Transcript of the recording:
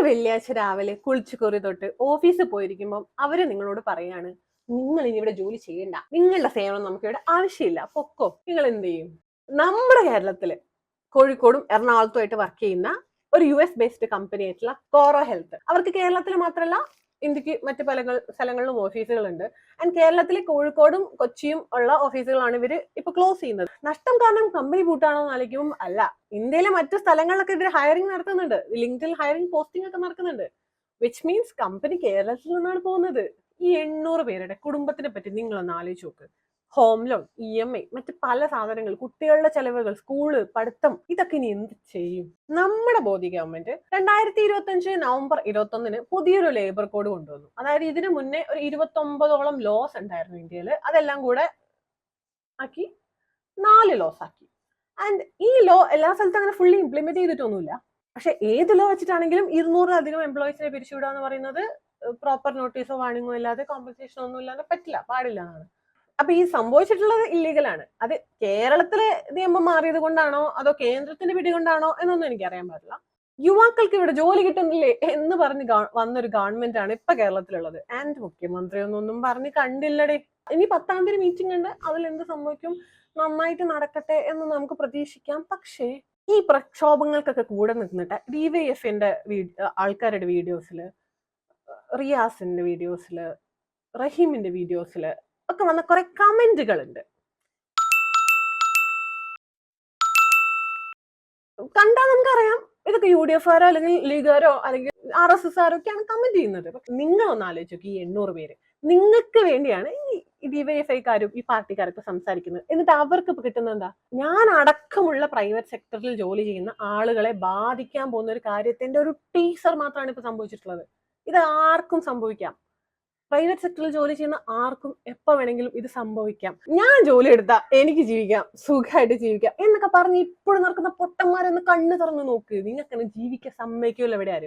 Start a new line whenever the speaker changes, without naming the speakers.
വെള്ളിയാഴ്ച രാവിലെ കുളിച്ചുകൊറി തൊട്ട് ഓഫീസിൽ പോയിരിക്കുമ്പോൾ അവര് നിങ്ങളോട് പറയാണ്, നിങ്ങൾ ഇനി ഇവിടെ ജോലി ചെയ്യണ്ട, നിങ്ങളുടെ സേവനം നമുക്ക് ഇവിടെ ആവശ്യമില്ല, പൊക്കോ. നിങ്ങൾ എന്ത് ചെയ്യും? നമ്മുടെ കേരളത്തില് കോഴിക്കോടും എറണാകുളത്തുമായിട്ട് വർക്ക് ചെയ്യുന്ന ഒരു US ബേസ്ഡ് കമ്പനി ആയിട്ടുള്ള കോറോ ഹെൽത്ത്, അവർക്ക് കേരളത്തിൽ മാത്രമല്ല ഇന്ത്യക്ക് മറ്റു പല സ്ഥലങ്ങളിലും ഓഫീസുകളുണ്ട്. ആൻഡ് കേരളത്തിലെ കോഴിക്കോടും കൊച്ചിയും ഉള്ള ഓഫീസുകളാണ് ഇവര് ഇപ്പൊ ക്ലോസ് ചെയ്യുന്നത്. നഷ്ടം കാരണം കമ്പനി പൂട്ടാണോ എന്ന് ആലോചിക്കും. അല്ല, ഇന്ത്യയിലെ മറ്റു സ്ഥലങ്ങളിലൊക്കെ ഇവര് ഹയറിംഗ് നടത്തുന്നുണ്ട്, ലിങ്ക്ഡിൽ ഹയറിംഗ് പോസ്റ്റിംഗ് ഒക്കെ നടക്കുന്നുണ്ട്. വിച്ച് മീൻസ് കമ്പനി കേരളത്തിൽ നിന്നാണ് പോകുന്നത്. ഈ 800 പേരുടെ കുടുംബത്തിനെ പറ്റി നിങ്ങളൊന്ന് ആലോചിച്ച് നോക്ക്. ഹോം ലോൺ, EMI, മറ്റ് പല സാധനങ്ങൾ, കുട്ടികളുടെ ചെലവുകൾ, സ്കൂള്, പഠിത്തം, ഇതൊക്കെ ഇനി എന്ത് ചെയ്യും? നമ്മുടെ മോദി ഗവൺമെന്റ് 2025 നവംബർ 21 പുതിയൊരു ലേബർ കോഡ് കൊണ്ടുവന്നു. അതായത് ഇതിനു മുന്നേ ഒരു 29ഓളം ലോസ് ഉണ്ടായിരുന്നു ഇന്ത്യയിൽ. അതെല്ലാം കൂടെ ആക്കി 4 ലോസ് ആക്കി. ആൻഡ് ഈ ലോ എല്ലാ സ്ഥലത്തും അങ്ങനെ ഫുള്ളി ഇംപ്ലിമെന്റ് ചെയ്തിട്ടൊന്നുമില്ല. പക്ഷെ ഏത് ലോ വെച്ചിട്ടാണെങ്കിലും 200-ലധികം എംപ്ലോയീസിനെ പിരിച്ചുവിടുക എന്ന് പറയുന്നത് പ്രോപ്പർ നോട്ടീസോ വാണിങ്ങോ ഇല്ലാതെ, കോമ്പൻസേഷനോ ഒന്നും ഇല്ലാതെ പറ്റില്ല, പാടില്ല എന്നാണ്. അപ്പൊ ഈ സംഭവിച്ചിട്ടുള്ളത് ഇല്ലീഗലാണ്. അത് കേരളത്തിലെ നിയമം മാറിയത് കൊണ്ടാണോ അതോ കേന്ദ്രത്തിന്റെ പിടികൊണ്ടാണോ എന്നൊന്നും എനിക്ക് അറിയാൻ പാടില്ല. യുവാക്കൾക്ക് ഇവിടെ ജോലി കിട്ടുന്നില്ലേ എന്ന് പറഞ്ഞ് വന്നൊരു ഗവൺമെന്റ് ആണ് ഇപ്പൊ കേരളത്തിലുള്ളത്. ആൻഡ് മുഖ്യമന്ത്രി ഒന്നും പറഞ്ഞ് കണ്ടില്ലടേ. ഇനി 10-ാം തീയതി മീറ്റിംഗ് ഉണ്ട്, അതിൽ എന്ത് സംഭവിക്കും? നന്നായിട്ട് നടക്കട്ടെ എന്ന് നമുക്ക് പ്രതീക്ഷിക്കാം. പക്ഷേ ഈ പ്രക്ഷോഭങ്ങൾക്കൊക്കെ കൂടെ നിന്നിട്ട് DYFന്റെ ആൾക്കാരുടെ വീഡിയോസില്, റിയാസിന്റെ വീഡിയോസില്, റഹീമിന്റെ വീഡിയോസില് ഒക്കെ വന്ന കുറെ കമന്റുകൾ ഉണ്ട്. കണ്ടാൽ നമുക്കറിയാം ഇതൊക്കെ UDF കാരോ അല്ലെങ്കിൽ ലീഗാരോ അല്ലെങ്കിൽ RSS ഒക്കെയാണ് കമന്റ് ചെയ്യുന്നത്. നിങ്ങളൊന്ന് ആലോചിച്ചു, ഈ 800 പേര് നിങ്ങൾക്ക് വേണ്ടിയാണ് ഈ DYFIക്കാരും ഈ പാർട്ടിക്കാരൊക്കെ സംസാരിക്കുന്നത്. എന്നിട്ട് അവർക്ക് ഇപ്പൊ കിട്ടുന്നത് എന്താ? ഞാൻ അടക്കമുള്ള പ്രൈവറ്റ് സെക്ടറിൽ ജോലി ചെയ്യുന്ന ആളുകളെ ബാധിക്കാൻ പോകുന്ന ഒരു കാര്യത്തിന്റെ ഒരു ടീസർ മാത്രമാണ് ഇപ്പൊ സംഭവിച്ചിട്ടുള്ളത്. ഇത് ആർക്കും സംഭവിക്കാം. പ്രൈവറ്റ് സെക്ടറിൽ ജോലി ചെയ്യുന്ന ആർക്കും എപ്പോ വേണമെങ്കിലും ഇത് സംഭവിക്കാം. ഞാൻ ജോലി എടുത്താ എനിക്ക് ജീവിക്കാം, സുഖമായിട്ട് ജീവിക്കാം എന്നൊക്കെ പറഞ്ഞ് ഇപ്പോഴും നടക്കുന്ന പൊട്ടന്മാരൊന്ന് കണ്ണു തുറന്ന് നോക്ക്. നിങ്ങൾക്ക് ജീവിക്കാൻ സമ്മതിക്കുമല്ലോ ഇവിടെ ആരും.